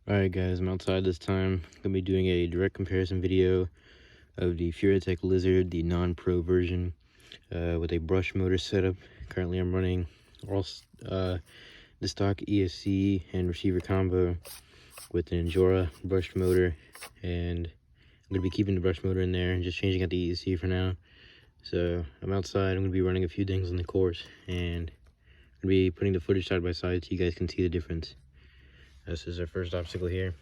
Alright guys, I'm outside this time. I'm going to be doing a direct comparison video of the Furitek Lizard, the non-pro version, with a brush motor setup. Currently I'm running all the stock ESC and receiver combo with an Injora brush motor, and I'm going to be keeping the brush motor in there and just changing out the ESC for now. So I'm outside. I'm going to be running a few things on the course, and I'm going to be putting the footage side by side so you guys can see the difference. This is our first obstacle here.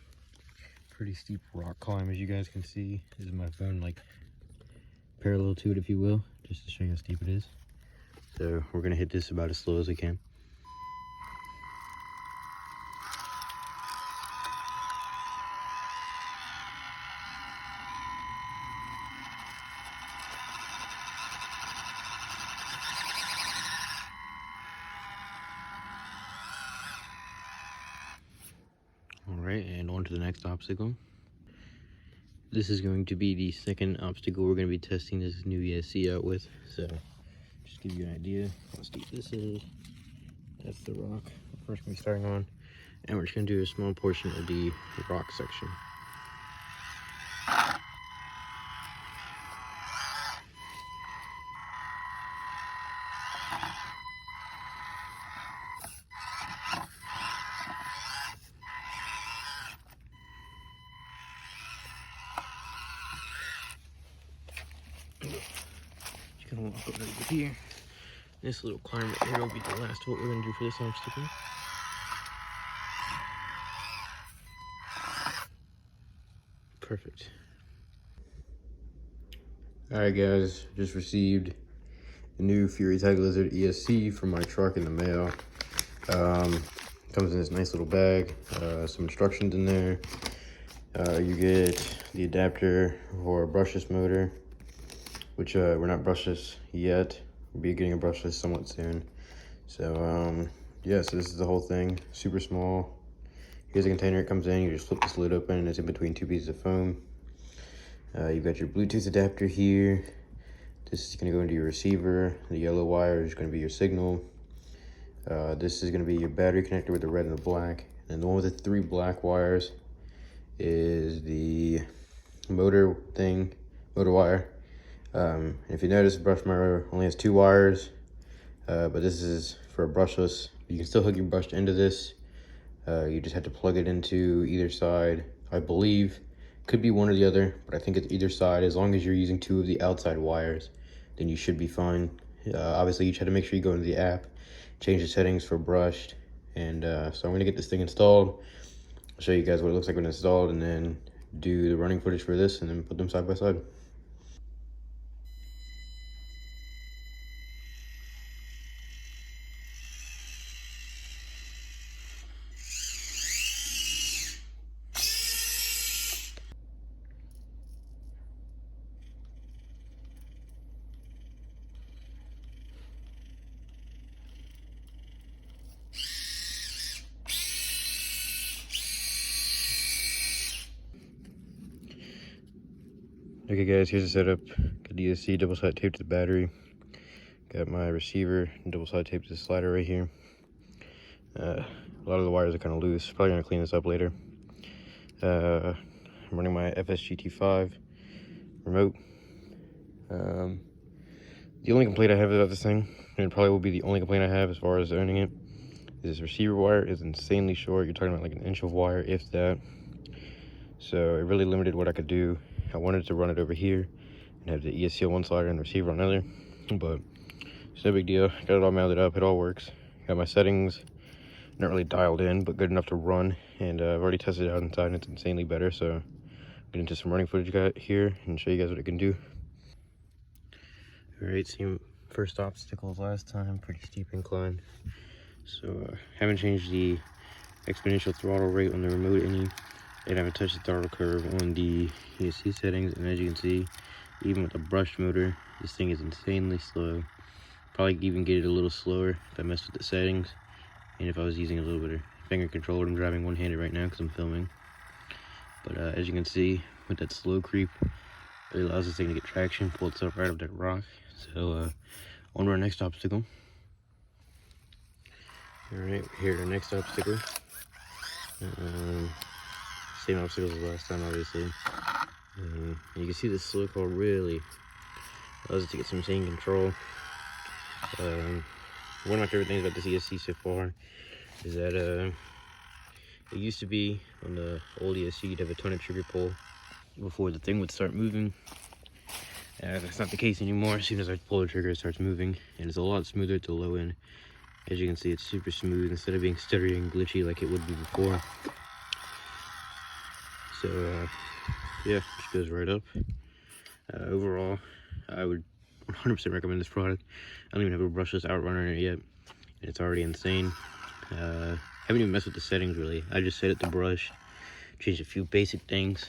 Pretty steep rock climb, as you guys can see. This is my phone, like, parallel to it, if you will, just to show you how steep it is. So we're gonna hit this about as slow as we can. Alright, and on to the next obstacle. This is going to be the second obstacle we're going to be testing this new ESC out with. So, just to give you an idea how steep this is. That's the rock we're first going to be starting on. And we're just going to do a small portion of the rock section. Just gonna walk over to here. This little climb right here will be the last of what we're gonna do for this obstacle. Perfect. Alright guys, just received the new Furitek Lizard ESC from my truck in the mail. Comes in this nice little bag, some instructions in there. You get the adapter for a brushless motor, which we're not brushless yet. We'll be getting a brushless somewhat soon. So yeah, so this is the whole thing, super small. Here's the container it comes in. You just flip this lid open and it's in between two pieces of foam. You've got your Bluetooth adapter here. This is going to go into your receiver. The yellow wire is going to be your signal. This is going to be your battery connector with the red and the black. And the one with the 3 black wires is the motor wire. If you notice, the brush motor only has 2 wires, but this is for a brushless. You can still hook your brush into this. You just have to plug it into either side. I believe could be one or the other, but I think it's either side. As long as you're using 2 of the outside wires, then you should be fine. Obviously, you just have to make sure you go into the app, change the settings for brushed, and so I'm gonna get this thing installed. I'll show you guys what it looks like when it's installed, and then do the running footage for this, and then put them side by side. Okay guys, here's the setup. Got the ESC double side taped to the battery. Got my receiver double side taped to the slider right here. A lot of the wires are kind of loose. Probably gonna clean this up later. I'm running my FSGT5 remote. The only complaint I have about this thing, and it probably will be the only complaint I have as far as owning it, is this receiver wire is insanely short. You're talking about like an inch of wire, if that. So it really limited what I could do. I wanted to run it over here and have the ESC on one side and the receiver on another, but it's no big deal. Got it all mounted up, it all works. Got my settings not really dialed in, but good enough to run, and I've already tested it out inside and it's insanely better. So I'm get into some running footage here and show you guys what it can do. All right, same first obstacle as last time, pretty steep incline. So haven't changed the exponential throttle rate on the remote any. And I haven't touched the throttle curve on the ESC settings, and as you can see, even with the brushed motor, this thing is insanely slow. Probably even get it a little slower if I mess with the settings, and if I was using a little bit of finger control. I'm driving one-handed right now because I'm filming. But as you can see, with that slow creep, it allows this thing to get traction, pull itself right up that rock. So on to our next obstacle. All right, here the next obstacle. same obstacles as last time, obviously. And you can see the slow car really allows it to get some insane control. One of my favorite things about this ESC so far is that it used to be on the old ESC you'd have a ton of trigger pull before the thing would start moving. That's not the case anymore. As soon as I pull the trigger, it starts moving, and it's a lot smoother at the low end. As you can see, it's super smooth instead of being stuttery and glitchy like it would be before. So yeah, just goes right up. Overall, I would 100% recommend this product. I don't even have a brushless outrunner in it yet, and it's already insane. Haven't even messed with the settings really. I just set it to brush, changed a few basic things.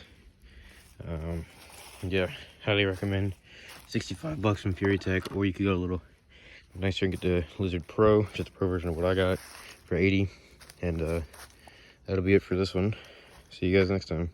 Yeah, highly recommend. 65 bucks from Furitek, or you could go a little nicer and get the Lizard Pro, just the pro version of what I got, for 80. And that'll be it for this one. See you guys next time.